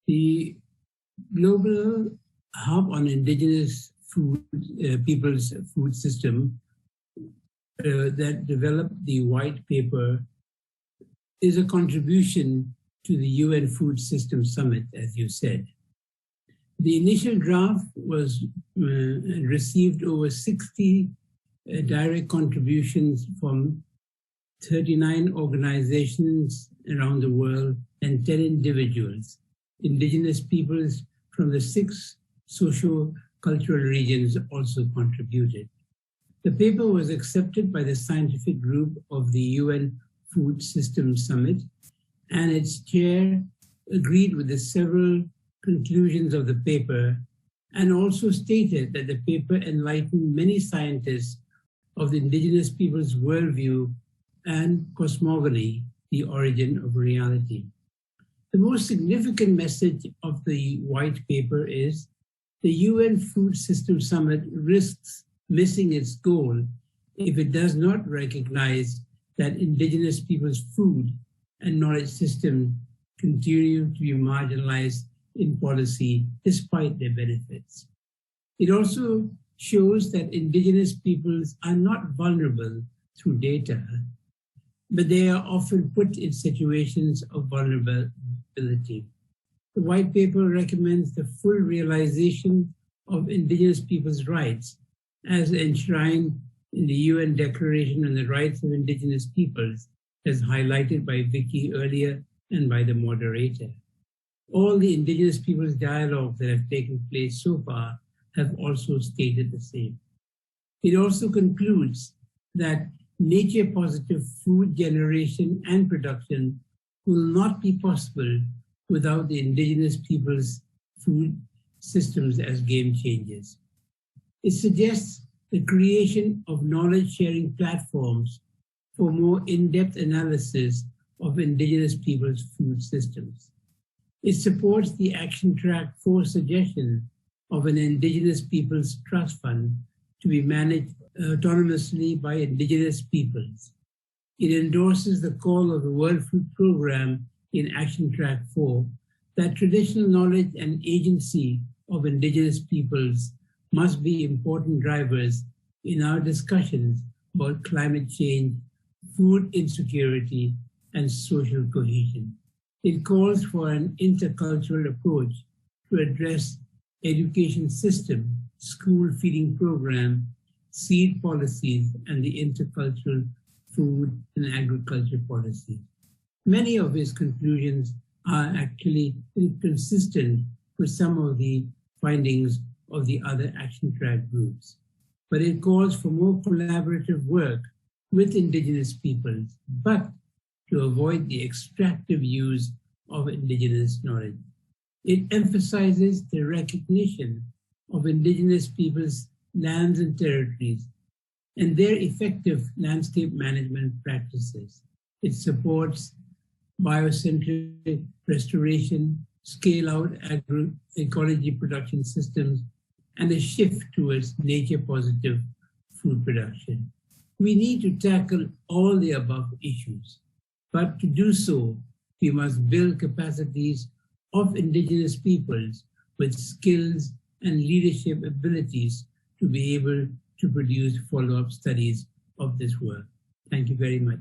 The Global Hub on Indigenous Peoples Food System that developed the white paper is a contribution to the UN Food System Summit, as you said. The initial draft was received over 60 direct contributions from 39 organizations around the world and 10 individuals, indigenous peoples from the 6 socio-cultural regions also contributed. The paper was accepted by the scientific group of the UN Food System Summit, and its chair agreed with the several conclusions of the paper and also stated that the paper enlightened many scientists of the indigenous people's worldview and cosmogony, the origin of reality. The most significant message of the white paper is the UN Food System Summit risks missing its goal if it does not recognize that indigenous people's food and knowledge systems continue to be marginalized in policy despite their benefits. It also shows that indigenous peoples are not vulnerable through data, but they are often put in situations of vulnerability. The white paper recommends the full realization of indigenous people's rights as enshrined in the UN Declaration on the Rights of Indigenous Peoples, as highlighted by Vicky earlier and by the moderator. All the indigenous peoples dialogues that have taken place so far have also stated the same. It also concludes that nature-positive food generation and production will not be possible without the indigenous people's food systems as game changers. It suggests the creation of knowledge-sharing platforms for more in-depth analysis of indigenous people's food systems. It supports the Action Track 4 suggestion of an Indigenous Peoples Trust Fund to be managed autonomously by indigenous peoples. It endorses the call of the World Food Programme in Action Track 4 that traditional knowledge and agency of indigenous peoples must be important drivers in our discussions about climate change, food insecurity, and social cohesion. It calls for an intercultural approach to address education system, school feeding program, seed policies, and the intercultural food and agriculture policy. Many of his conclusions are actually inconsistent with some of the findings of the other action track groups, but it calls for more collaborative work with indigenous peoples, but to avoid the extractive use of indigenous knowledge. It emphasizes the recognition of indigenous peoples' lands and territories and their effective landscape management practices. It supports biocentric restoration, scale-out agroecology production systems, and a shift towards nature-positive food production. We need to tackle all the above issues, but to do so, we must build capacities of indigenous peoples with skills and leadership abilities to be able to produce follow-up studies of this work. Thank you very much.